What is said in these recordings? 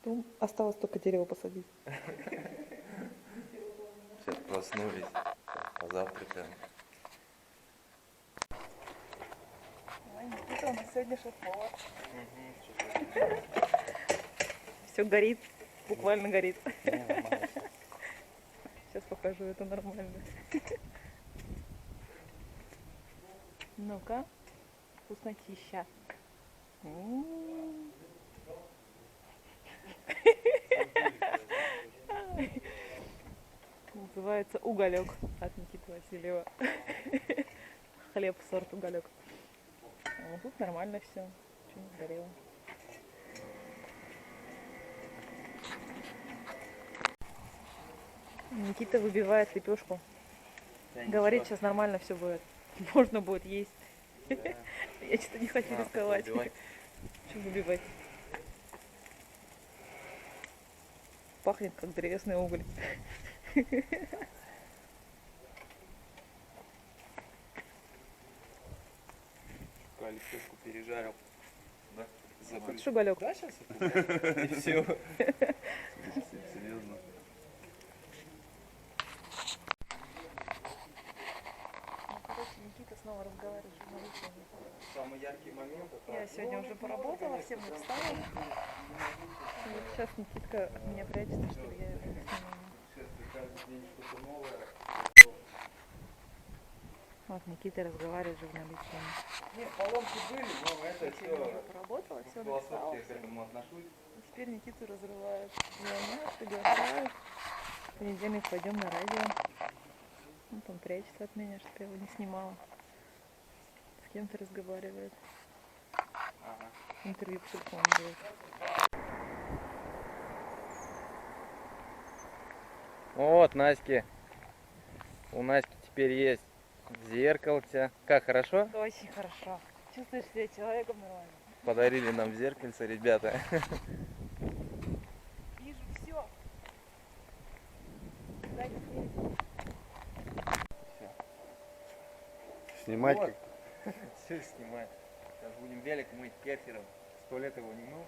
Ну, осталось только дерево посадить. Сейчас проснулись, позавтракаем. Никита у нас сегодня шеф-повар. Все горит, буквально горит. Сейчас покажу, это нормально. Ну-ка, вкуснотища. Называется уголек от Никиты Васильева. Хлеб сорт уголек. А тут нормально все, ничего не сгорело. Никита выбивает лепешку. Говорит, сейчас нормально все будет. Можно будет есть. Да. Я что-то не хочу рисковать. Что выбивать? Пахнет как древесный уголь. Лепешку пережарил. Да? Вот шугалек. Да, сейчас? И все. Серьезно. Никита снова разговаривает с журналистами. Самый яркий момент. Я сегодня уже поработала, всем встала. Вот сейчас Никитка меня прячется, что я это не снимаю. Каждый день что-то новое. Вот Никита разговаривает с журналистами. Нет, поломки были, но это все. Я уже поработала, все написала. Я к этому отношусь. И теперь Никиту разрывают. Звонят, приглашают. В понедельник пойдем на радио. Вот он прячется от меня, чтобы я его не снимала. С кем-то разговаривает. Ага. Интервью по телефону делает. Вот, Наське. У Наськи теперь есть зеркальце. Как, хорошо? Очень хорошо. Чувствуешь себя человеком нормально. Подарили нам зеркальце, ребята. Вижу все. Снимать Вот. Все снимать. Сейчас будем велик мыть керхером. 100 лет его не мыл.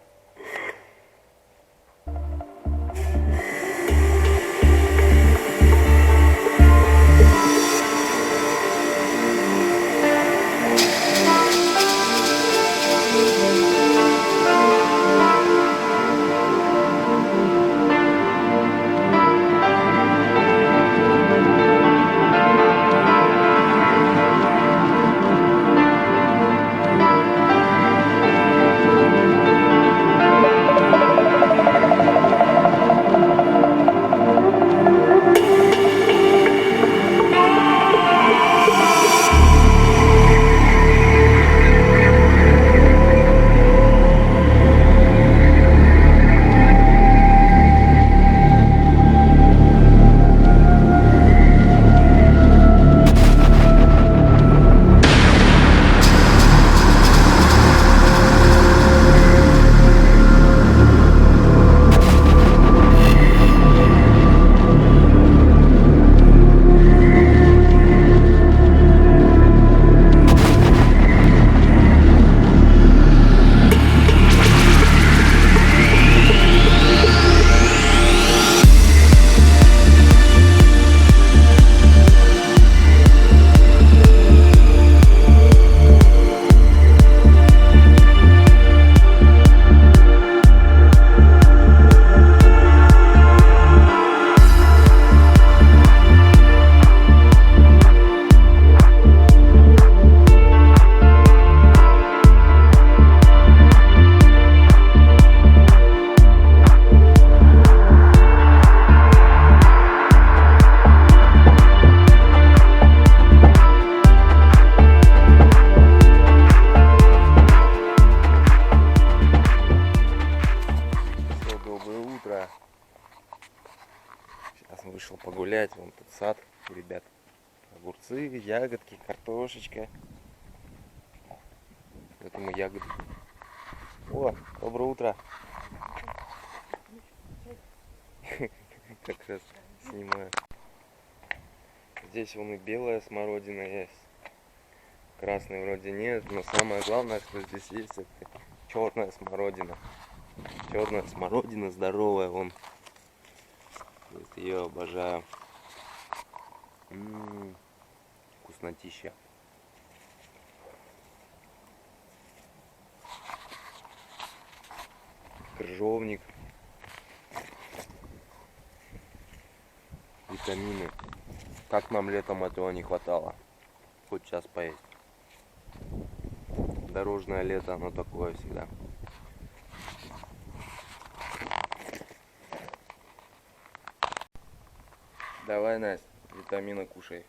Сейчас вышел погулять, вон тут сад у ребят. Огурцы, ягодки, картошечка. Это мы ягоды. О, доброе утро. Как раз снимаю. Здесь вон и белая смородина есть. Красной вроде нет, но самое главное, что здесь есть, это черная смородина. Черная смородина здоровая, вон. Вот ее обожаю. Вкуснотища. Крыжовник. Витамины. Как нам летом этого не хватало. Хоть сейчас поесть. Дорожное лето, оно такое всегда. Давай, Настя, витамины кушай.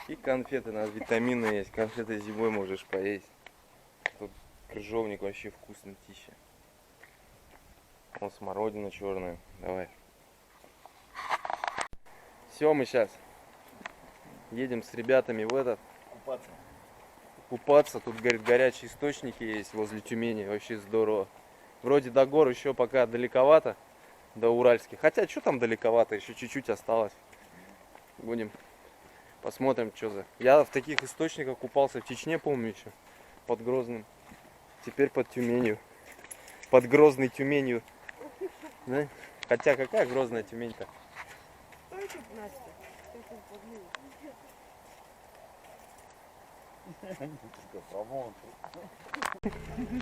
И конфеты, у нас витамины есть. Конфеты зимой можешь поесть. Тут крыжовник вообще вкуснотища. Вон смородина черная. Давай. Все, мы сейчас едем с ребятами в этот. Купаться. Тут, говорит, горячие источники есть возле Тюмени. Вообще здорово. Вроде до гор еще пока далековато. До Уральских. Хотя, что там далековато? Еще чуть-чуть осталось. Будем. Посмотрим, что за. Я в таких источниках купался в Чечне, помню, еще. Под Грозным. Теперь под Тюменью. Под Грозной Тюменью. Да? Хотя, какая Грозная Тюмень-то?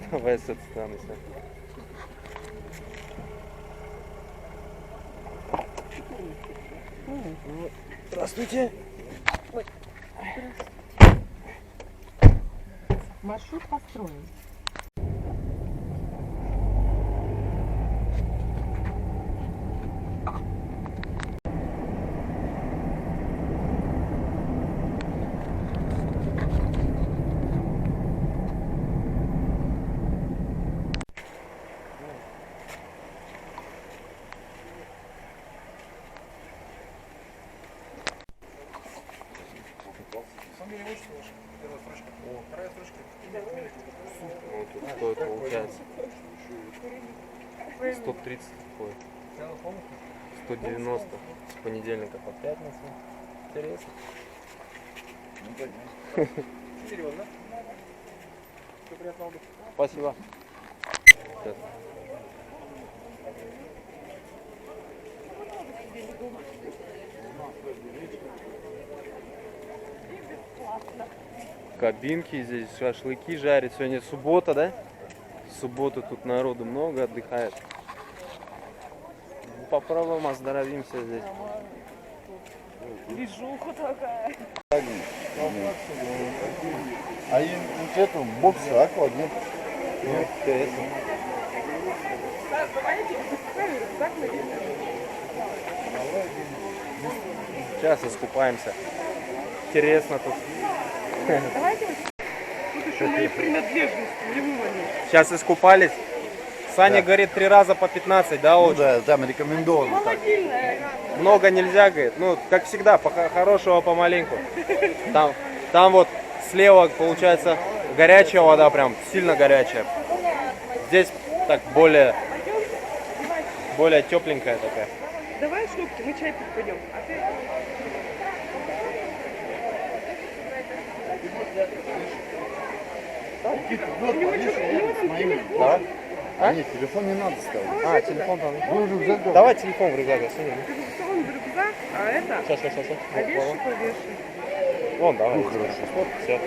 Давай с этой стороны. Здравствуйте. Маршрут построен. Вот тут стоит, получается 130 такой. 190 с понедельника по пятницу. Интересно. Серьезно? Спасибо. Сейчас. Кабинки здесь, шашлыки жарят. Сегодня суббота, да? В субботу тут народу много отдыхает. Попробуем оздоровимся здесь. Движуха такая. А им вот эту бокс аквагент. Сейчас искупаемся. Интересно тут. Тут еще мои принадлежности не выманишь. Сейчас искупались. Саня говорит 3 раза по 15, да, Ну вот. да, там рекомендовано так. Много нельзя, говорит. Ну, как всегда, хорошего помаленьку. Там вот слева получается горячая вода, прям сильно горячая. Здесь так более тепленькая такая. Давай шлюпки, мы чай пить пойдем. А ты... Да? А? Нет, телефон не надо ставить. А, телефон там. Вы уже взяли. Давай телефон в рюкзак засунем. Он в рюкзак, а это... Сейчас. А вещи повешай. Вон, давай. Ну, хорошо. Вот, все.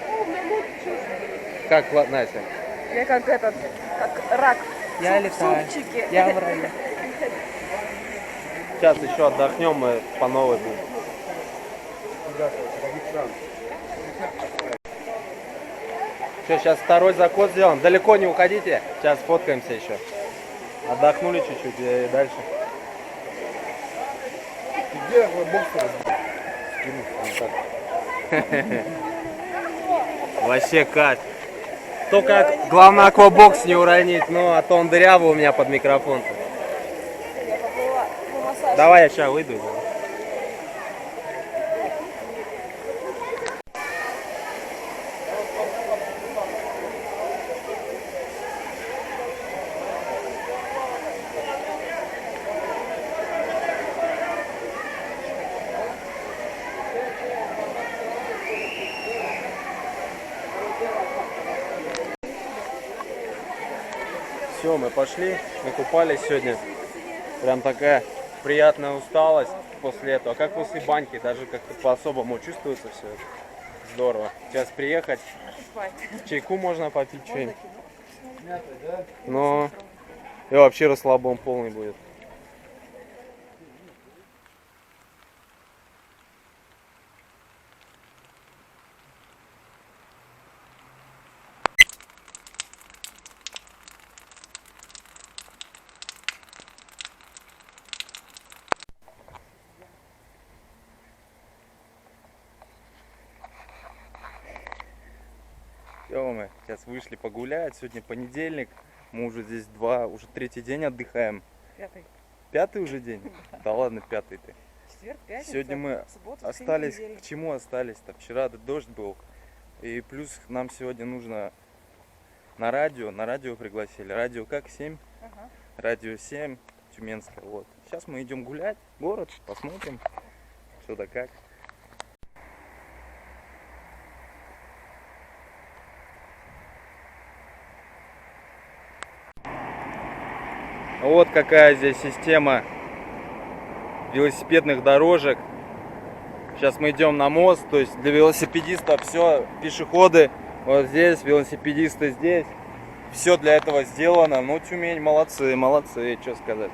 О, у меня вот сейчас... Как, Настя? Я как этот, как рак. Я летаю. Супчики. Я в раю. Сейчас еще отдохнем, мы по новой будем. Что, сейчас второй заход сделаем. Далеко не уходите. Сейчас фоткаемся еще. Отдохнули чуть-чуть и дальше. Где аквабокс? Вообще кайф. Только главное аквабокс не уронить, ну а то он дырявый у меня под микрофон. Давай я сейчас выйду. Все, мы пошли, накупались сегодня. Прям такая приятная усталость после этого. Как после баньки, даже как-то по-особому чувствуется все это. Здорово. Сейчас приехать, чайку можно попить, что-нибудь. Но и вообще расслабон полный будет. Все, мы сейчас вышли погулять. Сегодня понедельник. Мы уже здесь уже третий день отдыхаем. Пятый уже день? Да ладно, пятый ты. Четверг, пятница, Сегодня мы суббота, остались, воскресенье, к чему остались-то? Вчера дождь был. И плюс нам сегодня нужно на радио пригласили. Радио как? 7? Ага. Радио 7, Тюменское. Вот. Сейчас мы идем гулять, город, посмотрим, что да как. Вот какая здесь система велосипедных дорожек. Сейчас мы идем на мост, то есть для велосипедистов все, пешеходы вот здесь, велосипедисты здесь. Все для этого сделано. Ну, Тюмень, молодцы, молодцы, что сказать.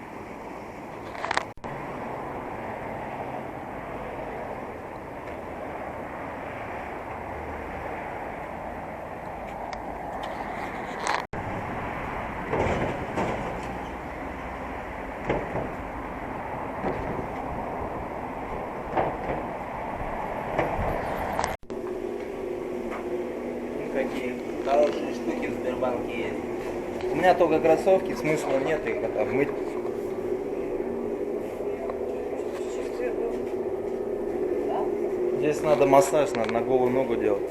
Какие хорошие штуки в Сбербанке есть. У меня только кроссовки, смысла нет их там мыть. Здесь надо массаж, надо на голую ногу делать.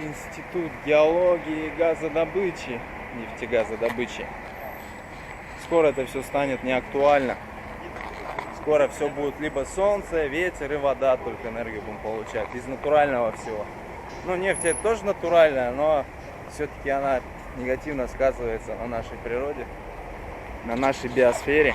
Институт геологии и газодобычи, нефтегазодобычи. Скоро это все станет неактуально. Скоро все будет либо солнце, ветер и вода, только энергию будем получать. Из натурального всего. Ну, нефть это тоже натуральная, но все-таки она негативно сказывается на нашей природе, на нашей биосфере.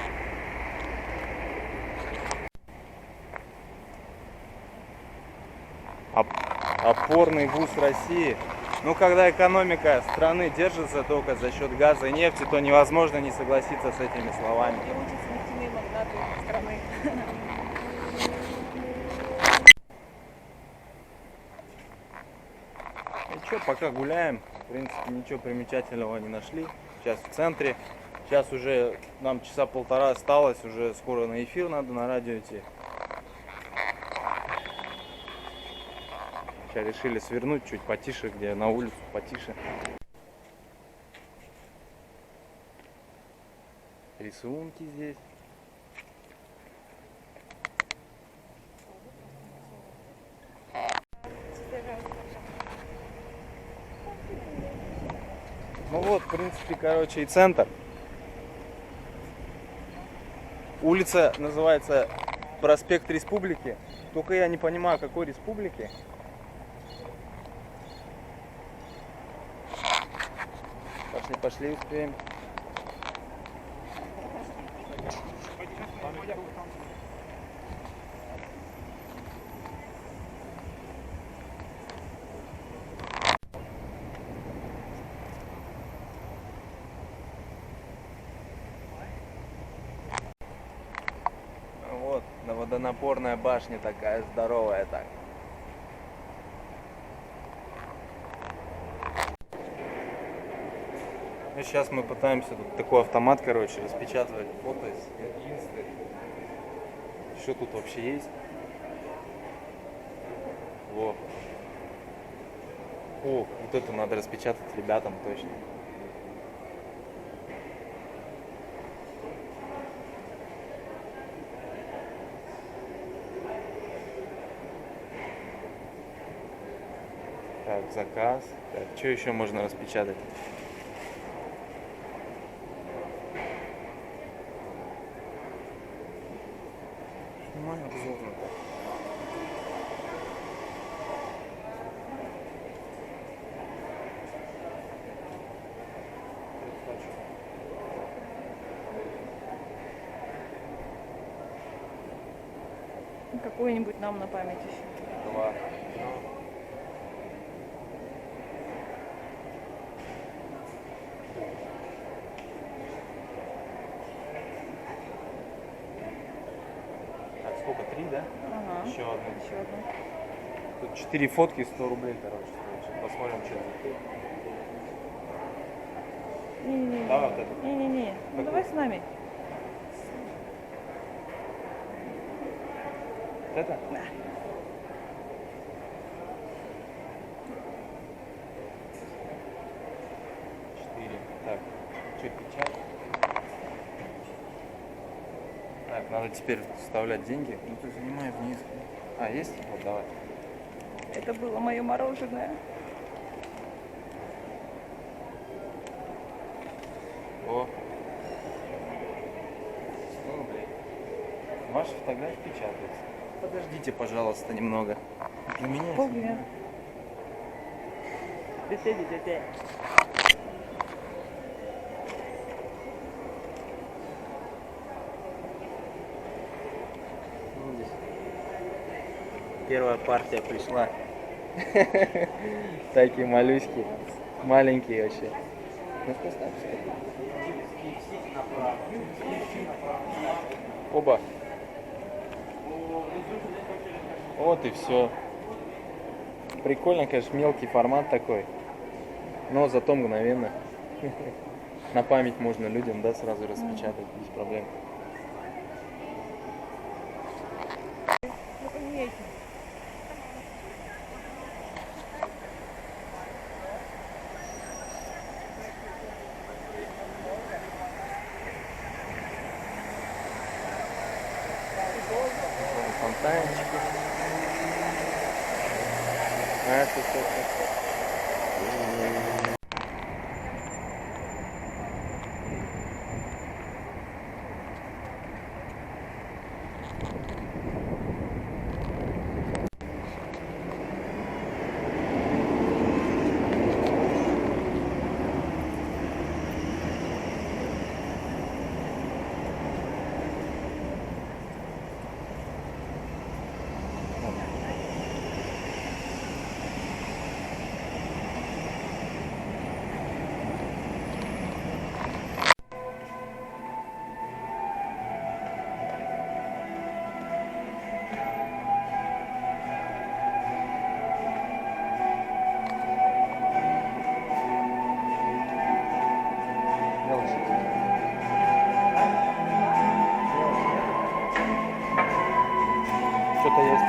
Опорный вуз России. Ну, когда экономика страны держится только за счет газа и нефти, то невозможно не согласиться с этими словами. где учатся нефтяные магнаты страны. И что, пока гуляем, в принципе, ничего примечательного не нашли. Сейчас в центре. Сейчас уже нам часа полтора осталось, уже скоро на эфир надо на радио идти. Сейчас решили свернуть чуть потише, где на улицу потише. Рисунки здесь. Ну вот, в принципе, короче, и центр. Улица называется Проспект Республики. Только я не понимаю, какой республики. Пошли, пошли, успеем. Вот, водонапорная башня такая здоровая так. Ну, сейчас мы пытаемся, тут такой автомат, короче, распечатывать фото из инсты. Что тут вообще есть? Во. О, вот это надо распечатать ребятам точно. Так, заказ. Так, что еще можно распечатать? Снимаю обзорно. Какую-нибудь нам на память еще. Два. Так, сколько? 3, да? Ага. Еще одну. Еще одну. Тут 4 фотки, 100 рублей, короче. Сейчас посмотрим, что это. Не-не-не. Давай вот эту. Не-не-не. Ну Какую? давай с нами. Вот это? Да. Четыре. Так, что, печать? Так, надо теперь вставлять деньги. Ну ты занимай вниз. А, есть? Вот, давай. Это было мое мороженое. О. 100 рублей. Ваша фотография печатается. Подождите, пожалуйста, немного. Для меня. Полдня. Дете. Ну, здесь первая партия пришла. Такие малюськи. Маленькие вообще. Ну, вкусно все. Оба. Вот и все. Прикольно, конечно, мелкий формат такой. Но зато мгновенно. На память можно людям, да, сразу распечатать без проблем. Только не эти. Фонтанчики. А, тут. Что-то есть.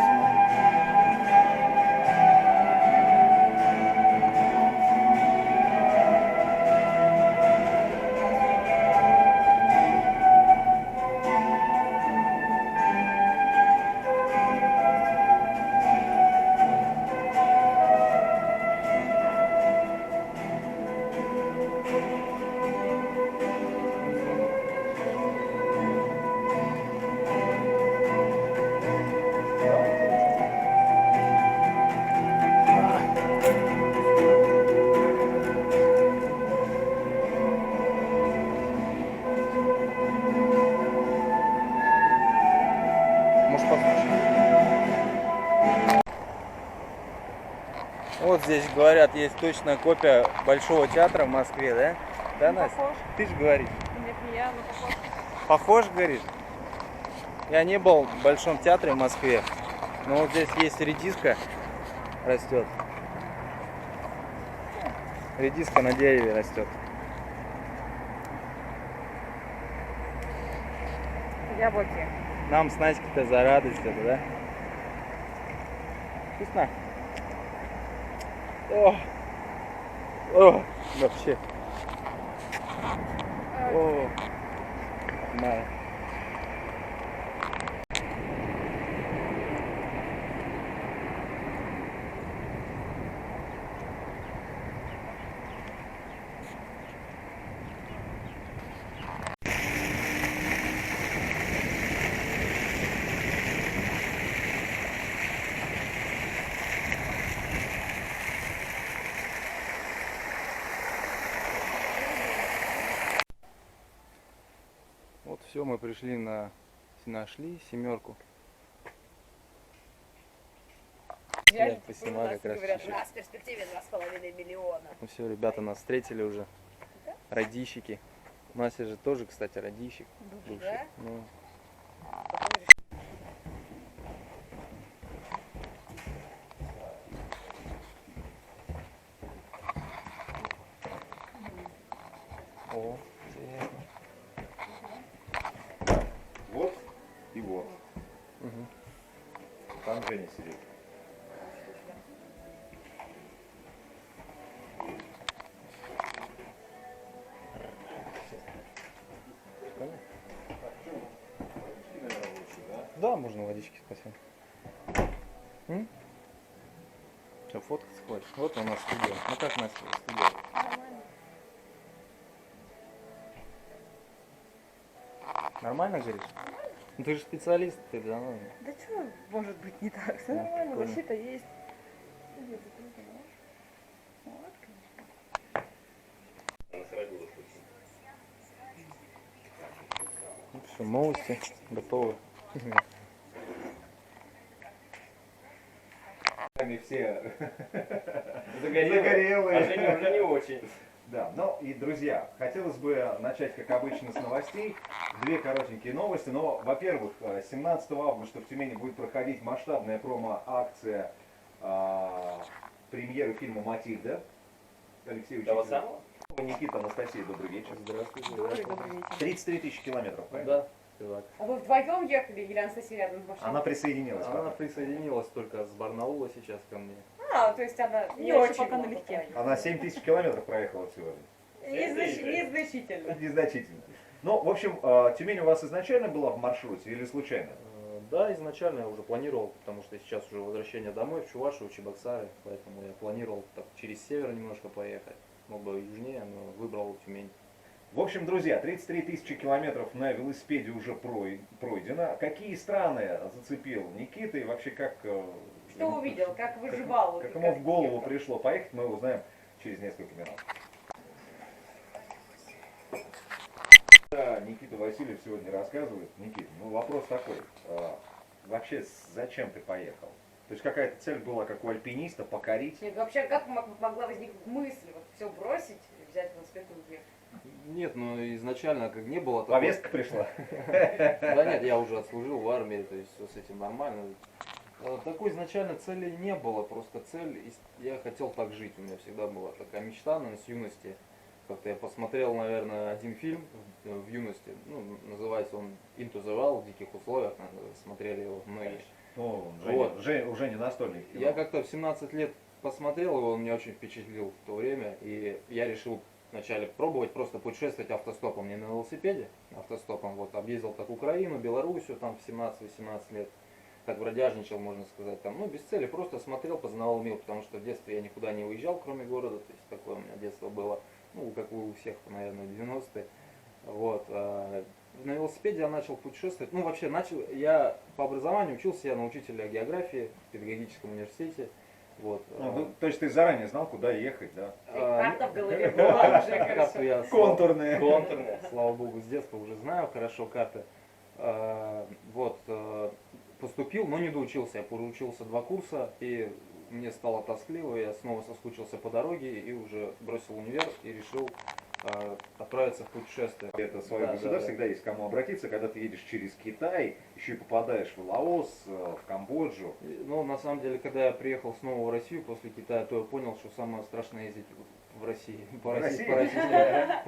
Может, послушаем? Вот здесь, говорят, есть точная копия Большого театра в Москве, да? Да, Ну, Настя? похож. Ты же говоришь. Нет, не я, но похож. Похож, говоришь? Я не был в Большом театре в Москве, но вот здесь есть редиска, растет. Редиска на дереве растет. Яблоки. Нам с Настей-то за радость это, да? Вкусно? О, вообще. О, да. Вот все, мы пришли нашли семерку. реально поснимаю нас как раз говорят, чуть-чуть. у нас в перспективе 2,5 миллиона. Ну все, ребята нас встретили уже. Радищики. Настя же тоже, кстати, радищик. Бывший. Да? Ну, о, интересно. Вот и вот. Мгм. Там Женя сидит. Да, можно водички, спасибо. Что, фоткаться хочешь? Вот у нас студия. Ну как Настя, студия? Нормально говоришь? Ну ты же специалист, ты да, ну. Да что может быть не так? Все Ну, нормально, понял. защита есть. Где закрыто, да? Вот, конечно. Ну все, новости готовы. Сами все Загорелые. А Женя уже не очень. Да, ну и, друзья, хотелось бы начать, как обычно, с новостей. Две коротенькие новости. Но, во-первых, 17 августа в Тюмени будет проходить масштабная промо-акция премьеры фильма «Матильда». Алексей Того Учитель. самого? Никита, Анастасия, добрый вечер. Здравствуйте. Добрый вечер. 33 тысячи километров, правильно? Да, так. А вы вдвоем ехали или Анастасия рядом с машиной? Она присоединилась. Она пока. присоединилась только с Барнаула сейчас ко мне. А, то есть она не Я еще очень пока много налегке. проехала. Она 7 тысяч километров проехала всего. Незначительно. Незначительно. Ну, в общем, Тюмень у вас изначально была в маршруте или случайно? Да, изначально я уже планировал, потому что сейчас уже возвращение домой в Чувашию, в Чебоксары, поэтому я планировал так через север немножко поехать. Мог бы южнее, но выбрал Тюмень. В общем, друзья, 33 тысячи километров на велосипеде уже пройдено. Какие страны зацепил Никита и вообще как... Что увидел, как выживал? Как и ему в голову ехал? пришло поехать, мы узнаем через несколько минут. Да, Никита Васильев сегодня рассказывает. Никита, ну вопрос такой. Вообще, зачем ты поехал? То есть какая-то цель была, как у альпиниста, покорить? Нет, вообще, как могла возникнуть мысль вот все бросить, взять велосипед и уехать? Нет, ну изначально как не было такой... Повестка пришла. Да нет, я уже отслужил в армии, то есть все с этим нормально. Такой изначально цели не было, просто цель, я хотел так жить, у меня всегда была такая мечта, наверное, с юности. Как-то я посмотрел, наверное, один фильм в юности, ну, называется он «Into the Wild», в диких условиях, наверное, смотрели его многие. Ну, Вот. уже не настольный кино. Я как-то в 17 лет посмотрел его, он меня очень впечатлил в то время, и я решил вначале пробовать просто путешествовать автостопом, не на велосипеде, автостопом, вот, объездил так Украину, Белоруссию, там в 17-18 лет, так бродяжничал, можно сказать, там, ну, без цели, просто смотрел, познавал мир, потому что в детстве я никуда не уезжал, кроме города, то есть такое у меня детство было, ну, как у всех, наверное, 90-е, вот, на велосипеде я начал путешествовать, ну, вообще, я по образованию учился я на учителя географии в педагогическом университете, вот. Ну, то есть ты заранее знал, куда ехать, да? Карта в голове была уже Карту хорошо. я Контурные. контурные, слава богу, с детства уже знаю хорошо карты. Вот, поступил, но не доучился. Я проучился 2 курса, и мне стало тоскливо, я снова соскучился по дороге, и уже бросил универ, и решил отправиться в путешествие. Это свое Да, государство, да, да. всегда есть к кому обратиться, когда ты едешь через Китай, еще и попадаешь в Лаос, в Камбоджу. Ну, на самом деле, когда я приехал снова в Россию после Китая, то я понял, что самое страшное ездить в России. По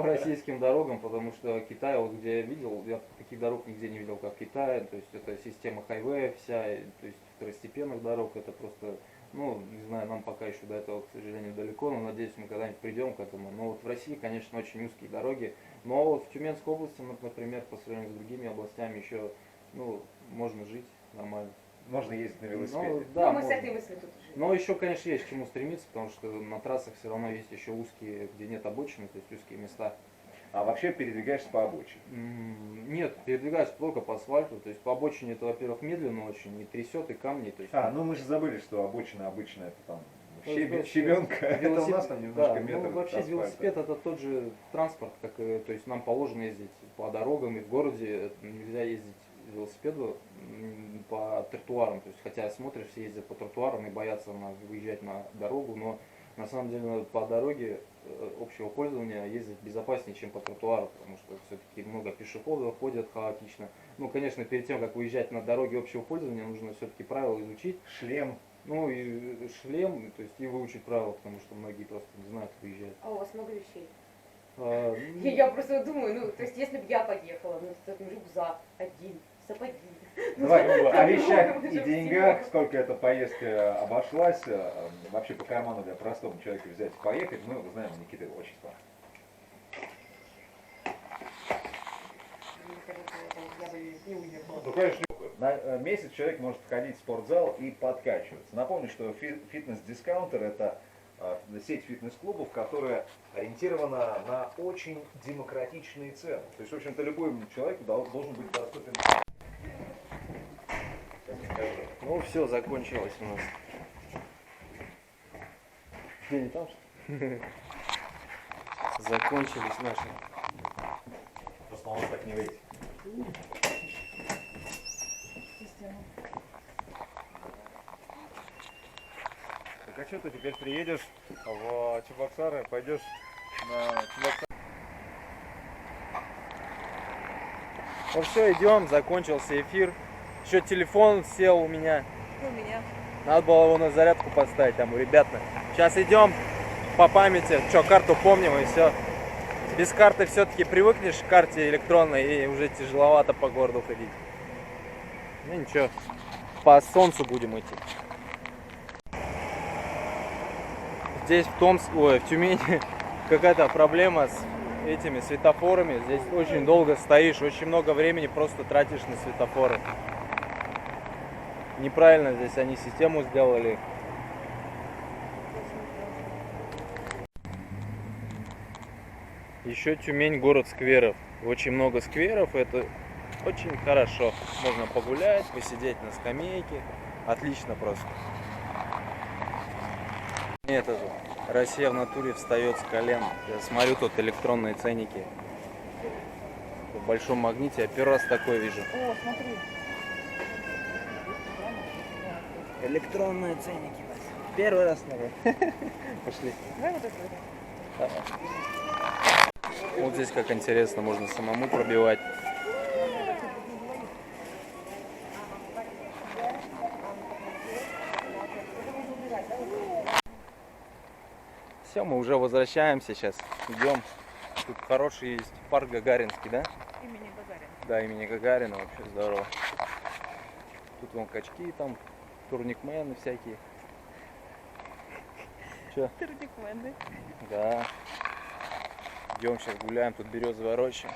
российским дорогам, потому что Китай, вот где я видел, я таких дорог нигде не видел, как в Китае. То есть это система хайвея вся, то есть второстепенных дорог, это просто, ну, не знаю, нам пока еще до этого, к сожалению, далеко, но надеюсь, мы когда-нибудь придем к этому. Но вот в России, конечно, очень узкие дороги. Но вот в Тюменской области, например, по сравнению с другими областями еще, ну, можно жить нормально. Можно ездить на Ну, велосипеде. да, Ну, мы с можно. этой мыслью тут живем. Но еще, конечно, есть к чему стремиться, потому что на трассах все равно есть еще узкие, где нет обочины, то есть узкие места. А вообще передвигаешься по обочине. Нет, передвигаюсь только по асфальту, то есть по обочине это, во-первых, медленно очень, и трясет, и камни. То есть, Ну мы же забыли, что обочина обычная, это там то есть, щебенка. Это у нас велосипед- там немножко да, метр ну, вообще асфальта. велосипед это тот же транспорт, как, то есть нам положено ездить по дорогам, и в городе нельзя ездить велосипеду по тротуарам. То есть, хотя смотришь, все ездят по тротуарам и боятся выезжать на дорогу, но на самом деле по дороге общего пользования ездить безопаснее, чем по тротуару, потому что все-таки много пешеходов ходят хаотично. Ну, конечно, перед тем, как выезжать на дороге общего пользования, нужно все-таки правила изучить. Шлем. Ну и шлем, то есть и выучить правила, потому что многие просто не знают, как выезжать. А у вас много вещей? Ну, Я просто думаю, ну, то есть, если бы я поехала, ну, рюкзак один, сапоги. Давай о вещах Уже и всего. деньгах, сколько эта поездка обошлась, вообще по карману для простого человека взять и поехать, мы узнаем у Никиты очень скоро. Мне кажется, я бы не уехала. Ну, конечно, на месяц человек может ходить в спортзал и подкачиваться. Напомню, что фитнес-дискаунтер — это сеть фитнес-клубов, которая ориентирована на очень демократичные цены. То есть, в общем-то, любой человеку должен быть доступен. ну все, закончилось у нас. Где не там, что ли? Закончились наши. Просто у нас так не выйдет. Так а что ты теперь приедешь в Чебоксары, пойдешь на Чебоксары? Ну все, идем, закончился эфир. Еще телефон сел у меня. У меня. Надо было его на зарядку поставить там у ребят. Сейчас идем по памяти. Что, карту помним и все. Без карты все-таки привыкнешь к карте электронной и уже тяжеловато по городу ходить. Ну ничего, по солнцу будем идти. Здесь в Тюмени какая-то проблема с этими светофорами. Здесь очень долго стоишь, очень много времени просто тратишь на светофоры. Неправильно здесь они систему сделали. Еще Тюмень город скверов. Очень много скверов, это очень хорошо. Можно погулять, посидеть на скамейке. Отлично просто. Это же Россия в натуре встает с колен. Я смотрю, тут электронные ценники. В большом магните я первый раз такой вижу. О, смотри. Электронные ценники. Первый раз, наверное. Пошли. Давай вот это возьмем. Вот здесь как интересно, можно самому пробивать. Все, мы уже возвращаемся сейчас. Идем. Тут хороший есть парк Гагаринский, да? Имени Гагарина. Да, имени Гагарина, вообще здорово. Тут вон качки, там турникмены всякие. Че? Турникмены. Да. Идем сейчас гуляем, тут березовая роща.